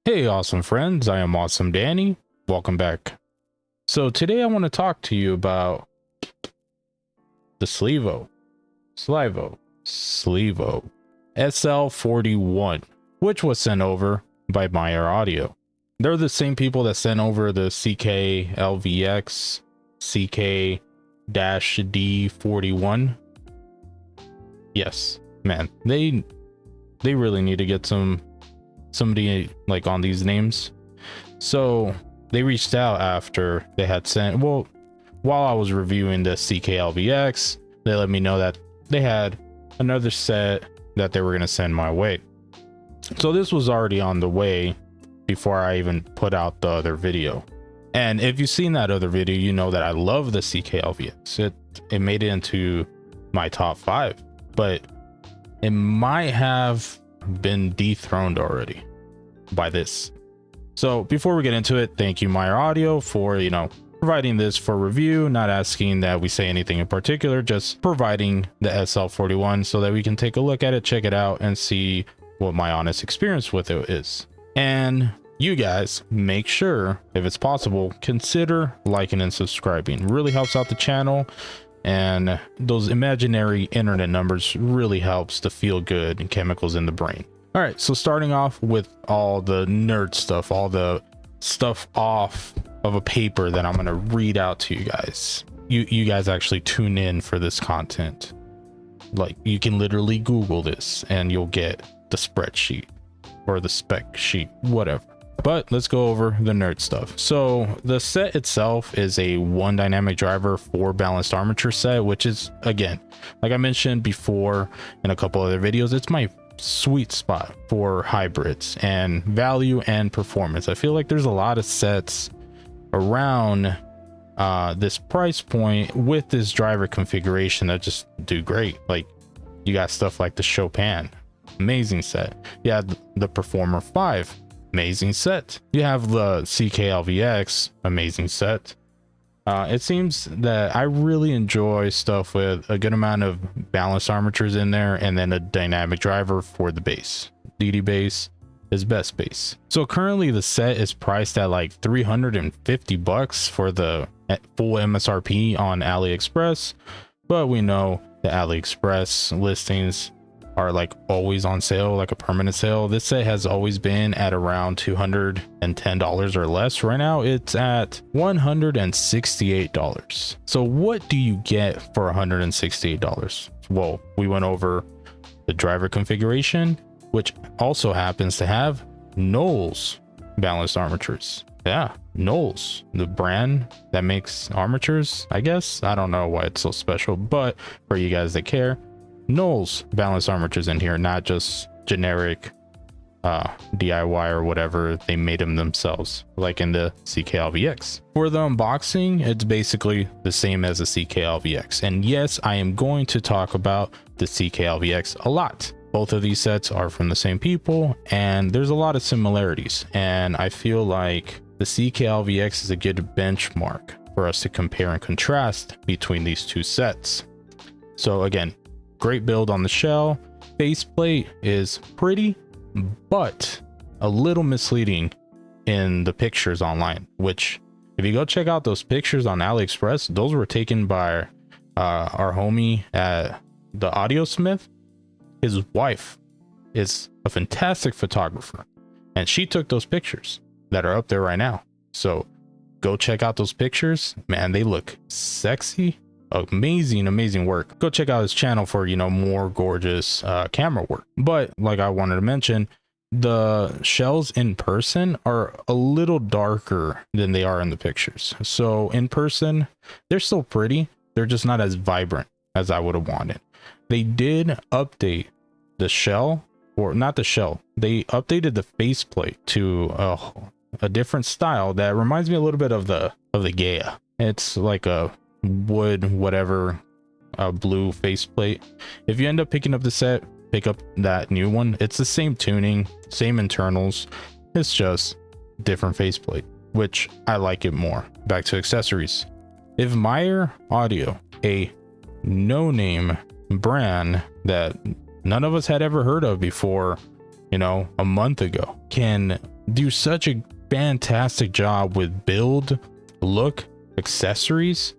Hey, awesome friends, I am Awesome Danny. Welcome back. So today I want to talk to you about the SLIIVO SL41, which was sent over by MYER-AUDIO. They're the same people that sent over the CKLVX CK-D41. Yes, man, they really need to get somebody like on these names. So they reached out after they had sent, well, while I was reviewing the CKLVX, they let me know that they had another set that they were going to send my way. So this was already on the way before I even put out the other video. And if you've seen that other video, you know that I love the CKLVX. It made it into my top 5, but it might have been dethroned already by this. So before we get into it, thank you MYER-AUDIO for providing this for review, not asking that we say anything in particular, just providing the SL41 so that we can take a look at it, check it out, and see what my honest experience with it is. And you guys, make sure, if it's possible, consider liking and subscribing. Really helps out the channel, and those imaginary internet numbers really helps to feel good and chemicals in the brain. All right, so starting off with all the nerd stuff, all the stuff off of a paper that I'm going to read out to you guys. You guys actually tune in for this content. Like, you can literally Google this and you'll get the spreadsheet or the spec sheet, whatever. But let's go over the nerd stuff. So the set itself is a 1 dynamic driver, 4 balanced armature set, which is, again, like I mentioned before in a couple other videos, it's my sweet spot for hybrids and value and performance. I feel like there's a lot of sets around this price point with this driver configuration that just do great. Like, you got stuff like the Chopin, amazing set. You have the Performer 5, amazing set. You have the CKLVX, amazing set. It seems that I really enjoy stuff with a good amount of balanced armatures in there, and then a dynamic driver for the bass. DD bass is best bass. So currently the set is priced at like $350 for the full MSRP on AliExpress, but we know the AliExpress listings are like always on sale, like a permanent sale. This set has always been at around $210 or less. Right now it's at $168. So what do you get for $168? Well, we went over the driver configuration, which also happens to have Knowles balanced armatures. Yeah, Knowles, the brand that makes armatures, I guess. I don't know why it's so special, but for you guys that care, Knowles balanced armatures in here, not just generic DIY or whatever. They made them themselves, like in the CKLVX. For the unboxing, it's basically the same as the CKLVX. And yes, I am going to talk about the CKLVX a lot. Both of these sets are from the same people, and there's a lot of similarities. And I feel like the CKLVX is a good benchmark for us to compare and contrast between these two sets. So again, great build on the shell. Faceplate is pretty, but a little misleading in the pictures online, which if you go check out those pictures on AliExpress, those were taken by our homie at the Audiosmith. His wife is a fantastic photographer, and she took those pictures that are up there right now. So go check out those pictures, man. They look sexy. Amazing work. Go check out his channel for more gorgeous camera work. But like I wanted to mention, the shells in person are a little darker than they are in the pictures. So in person they're still pretty, they're just not as vibrant as I would have wanted. They did update the shell, or not the shell, they updated the faceplate to a different style that reminds me a little bit of the Gaia. It's like a wood whatever blue faceplate. If you end up picking up the set, pick up that new one. It's the same tuning, same internals, it's just different faceplate, which I like it more. Back to accessories. If MYER-AUDIO, a no-name brand that none of us had ever heard of before, a month ago, can do such a fantastic job with build, look, accessories.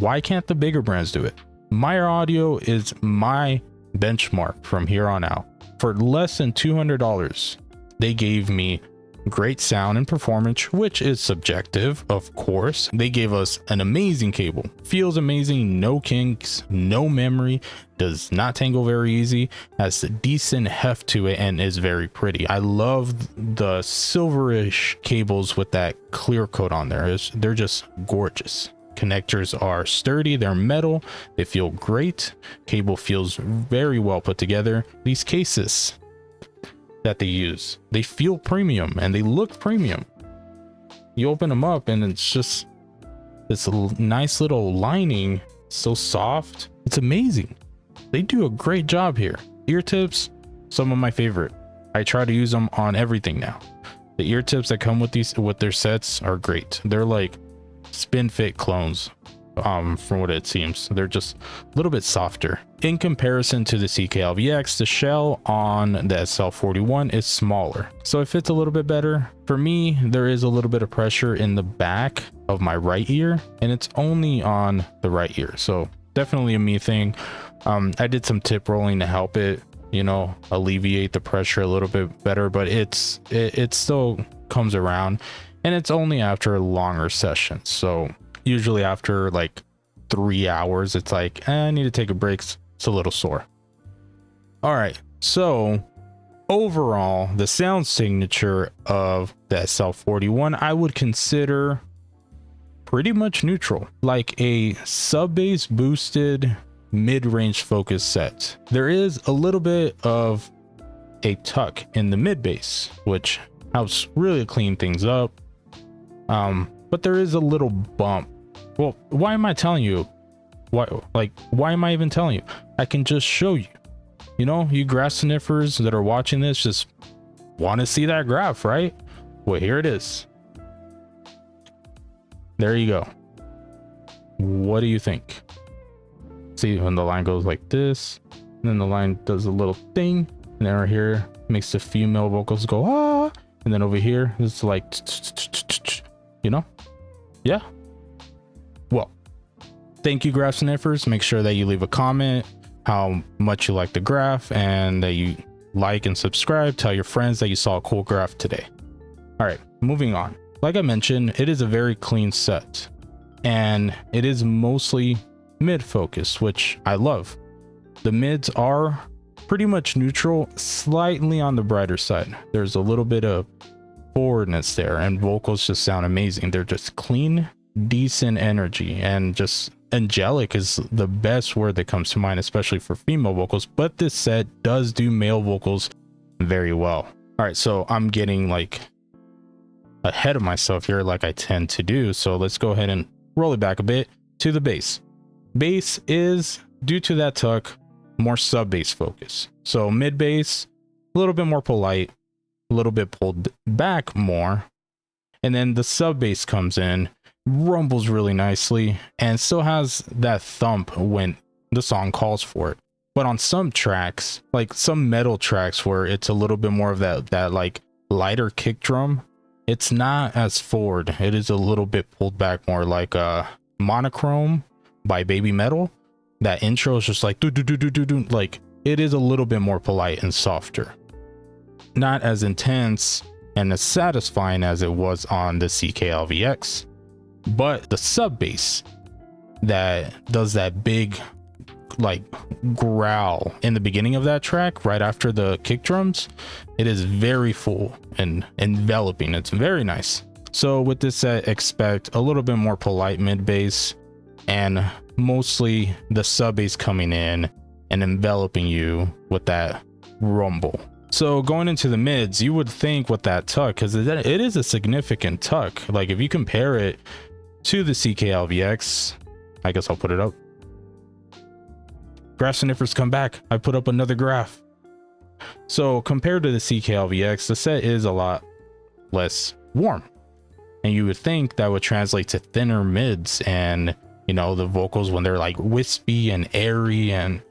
Why can't the bigger brands do it? MYER-AUDIO is my benchmark from here on out. For less than $200, they gave me great sound and performance, which is subjective, of course. They gave us an amazing cable, feels amazing, no kinks, no memory, does not tangle very easy, has a decent heft to it, and is very pretty. I love the silverish cables with that clear coat on there. They're just gorgeous. Connectors are sturdy, they're metal, they feel great. Cable feels very well put together. These cases that they use, they feel premium and they look premium. You open them up and it's just this nice little lining, so soft. It's amazing. They do a great job here. Ear tips, some of my favorite. I try to use them on everything now. The ear tips that come with their sets are great. They're like spin fit clones, from what it seems. They're just a little bit softer in comparison to the CKLVX. The shell on the SL41 is smaller, so it fits a little bit better. For me, there is a little bit of pressure in the back of my right ear, and it's only on the right ear, so definitely a me thing. I did some tip rolling to help it, you know, alleviate the pressure a little bit better, but it still comes around. And it's only after longer sessions. So usually after like 3 hours, it's like, I need to take a break. It's a little sore. All right. So overall, the sound signature of the SL41, I would consider pretty much neutral, like a sub bass boosted mid-range focus set. There is a little bit of a tuck in the mid bass, which helps really clean things up. But there is a little bump. Well, why am I telling you? Why am I even telling you? I can just show you. You know, you grass sniffers that are watching this just want to see that graph, right? Well, here it is. There you go. What do you think? See, when the line goes like this, and then the line does a little thing, and then right here makes the female vocals go ah, and then over here it's like, you know? Yeah. Well, thank you, graph sniffers. Make sure that you leave a comment how much you like the graph, and that you like and subscribe. Tell your friends that you saw a cool graph today. All right, moving on. Like I mentioned, it is a very clean set, and it is mostly mid focus, which I love. The mids are pretty much neutral, slightly on the brighter side. There's a little bit of forwardness there, and vocals just sound amazing. They're just clean, decent energy, and just angelic is the best word that comes to mind, especially for female vocals. But this set does do male vocals very well. All right, so I'm getting like ahead of myself here, like I tend to do. So let's go ahead and roll it back a bit to the bass. Bass is, due to that tuck, more sub bass focus. So mid bass, a little bit more polite, a little bit pulled back more, and then the sub bass comes in, rumbles really nicely, and still has that thump when the song calls for it. But on some tracks, like some metal tracks where it's a little bit more of that like lighter kick drum, it's not as forward. It is a little bit pulled back more, like Monochrome by Baby Metal. That intro is just like do do do do do do, like it is a little bit more polite and softer, not as intense and as satisfying as it was on the CKLVX. But the sub bass that does that big like growl in the beginning of that track right after the kick drums, it is very full and enveloping. It's very nice. So with this set, expect a little bit more polite mid bass, and mostly the sub bass coming in and enveloping you with that rumble. So going into the mids, you would think with that tuck, because it is a significant tuck. Like if you compare it to the CKLVX, I guess I'll put it up. Graph sniffers come back. I put up another graph. So compared to the CKLVX, the set is a lot less warm, and you would think that would translate to thinner mids, and you know, the vocals when they're like wispy and airy, and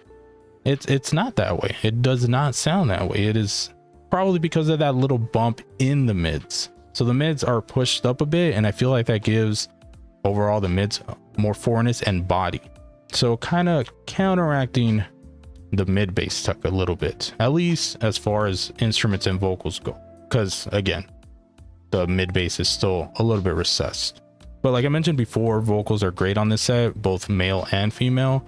it's not that way. It does not sound that way. It is probably because of that little bump in the mids. So the mids are pushed up a bit, and I feel like that gives overall the mids more foreignness and body. So kind of counteracting the mid bass tuck a little bit, at least as far as instruments and vocals go, because again, the mid bass is still a little bit recessed. But like I mentioned before, vocals are great on this set, both male and female.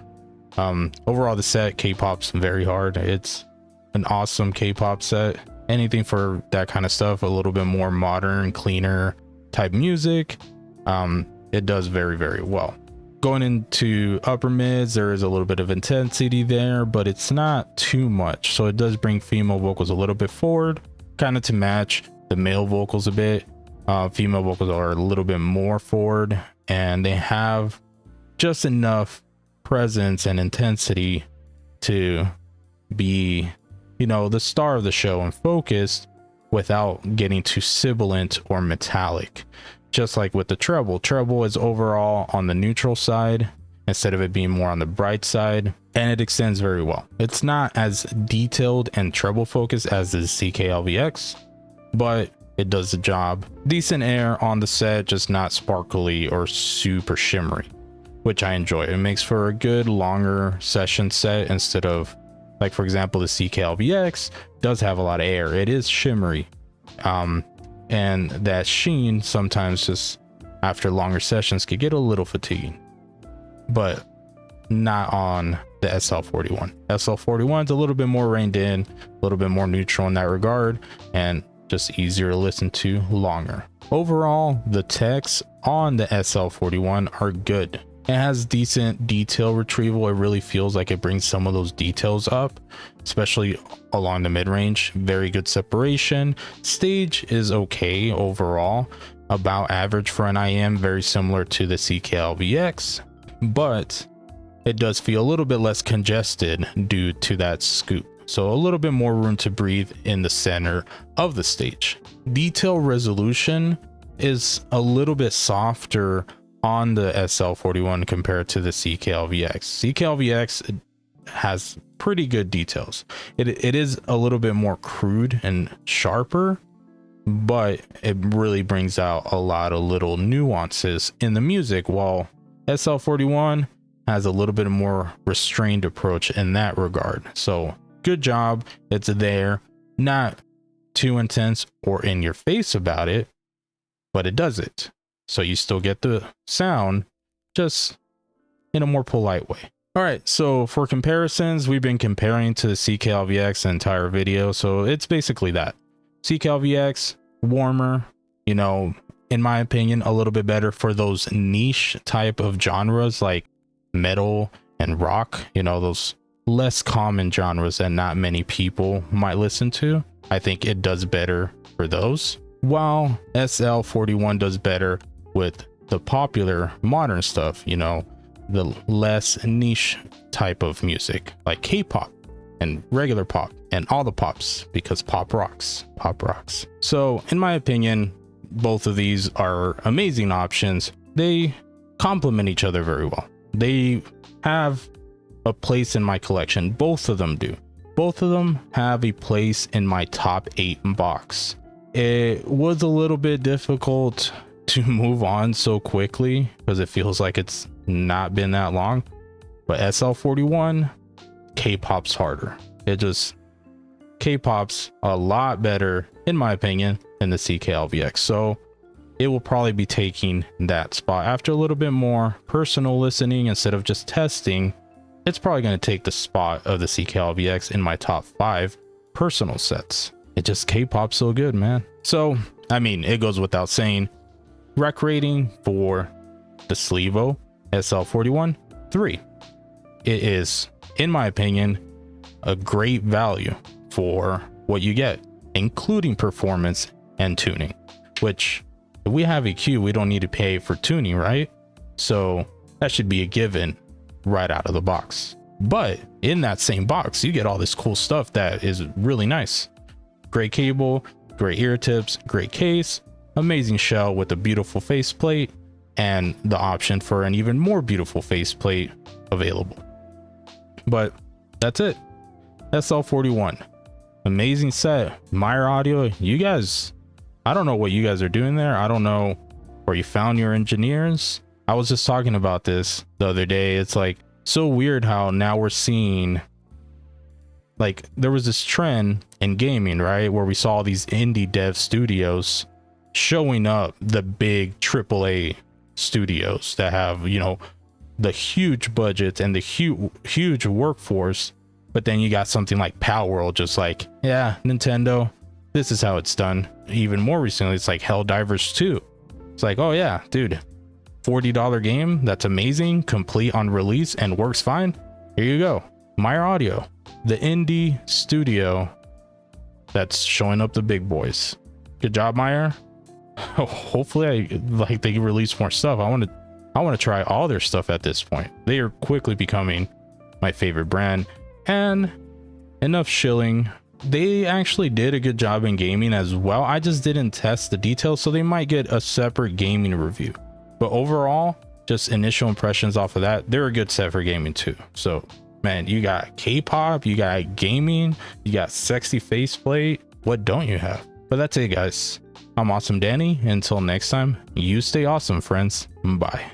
Overall, the set K-pop's very hard. It's an awesome K-pop set. Anything for that kind of stuff, a little bit more modern, cleaner type music, it does very, very well. Going into upper mids, there is a little bit of intensity there, but it's not too much. So it does bring female vocals a little bit forward, kind of to match the male vocals a bit. Female vocals are a little bit more forward, and they have just enough presence and intensity to be, you know, the star of the show and focused without getting too sibilant or metallic. Just like with the treble is overall on the neutral side instead of it being more on the bright side, and it extends very well. It's not as detailed and treble focused as the CKLVX, but it does the job. Decent air on the set, just not sparkly or super shimmery, which I enjoy. It makes for a good longer session set instead of, like, for example, the CKLVX does have a lot of air. It is shimmery, and that sheen sometimes just after longer sessions could get a little fatiguing, but not on the SL41. SL41 is a little bit more reined in, a little bit more neutral in that regard, and just easier to listen to longer. Overall, the techs on the SL41 are good. It has decent detail retrieval. It really feels like it brings some of those details up, especially along the mid-range. Very good separation. Stage is okay overall, about average for an IM, very similar to the CKLVX, but it does feel a little bit less congested due to that scoop. So a little bit more room to breathe in the center of the stage. Detail resolution is a little bit softer on the SL41 compared to the CKLVX. CKLVX has pretty good details. It is a little bit more crude and sharper, but it really brings out a lot of little nuances in the music, while SL41 has a little bit more restrained approach in that regard. So good job. It's there, not too intense or in your face about it, but it does it. So you still get the sound, just in a more polite way. All right, so for comparisons, we've been comparing to the CKLVX the entire video. So it's basically that. CKLVX, warmer, you know, in my opinion, a little bit better for those niche type of genres like metal and rock, you know, those less common genres that not many people might listen to. I think it does better for those, while SL41 does better with the popular modern stuff, you know, the less niche type of music like K-pop and regular pop and all the pops, because pop rocks. So in my opinion, both of these are amazing options. They complement each other very well. They have a place in my collection. Both of them do. Both of them have a place in my top 8 box. It was a little bit difficult to move on so quickly because it feels like it's not been that long, but SL41, K-pop's harder. K-pop's a lot better in my opinion than the CKLVX, so it will probably be taking that spot after a little bit more personal listening instead of just testing. It's probably going to take the spot of the CKLVX in my top 5 personal sets. It just, K-pop's so good, man. So I mean, it goes without saying, rec rating for the SLIIVO SL41, 3. It is, in my opinion, a great value for what you get, including performance and tuning, which if we have EQ, we don't need to pay for tuning, right? So that should be a given right out of the box. But in that same box, you get all this cool stuff that is really nice. Great cable, great ear tips, great case, amazing shell with a beautiful faceplate, and the option for an even more beautiful faceplate available. But that's it. SL41. amazing set. MYER-AUDIO, you guys, I don't know what you guys are doing there. I don't know where you found your engineers. I was just talking about this the other day. It's like so weird how now we're seeing, like, there was this trend in gaming, right, where we saw these indie dev studios showing up the big AAA studios that have, you know, the huge budgets and the huge workforce. But then you got something like Palworld, just like, yeah, Nintendo, this is how it's done. Even more recently, it's like Helldivers 2. It's like, oh yeah, dude, $40 game that's amazing, complete on release and works fine. Here you go. MYER-AUDIO, the indie studio that's showing up the big boys. Good job, Meyer. Hopefully they release more stuff. I want to try all their stuff at this point. They are quickly becoming my favorite brand. And enough shilling. They actually did a good job in gaming as well. I just didn't test the details, so they might get a separate gaming review. But overall, just initial impressions off of that, they're a good set for gaming too. So man, you got K-pop, you got gaming, you got sexy faceplate. What don't you have? But that's it, guys. I'm Awesome Danny. Until next time, you stay awesome, friends. Bye.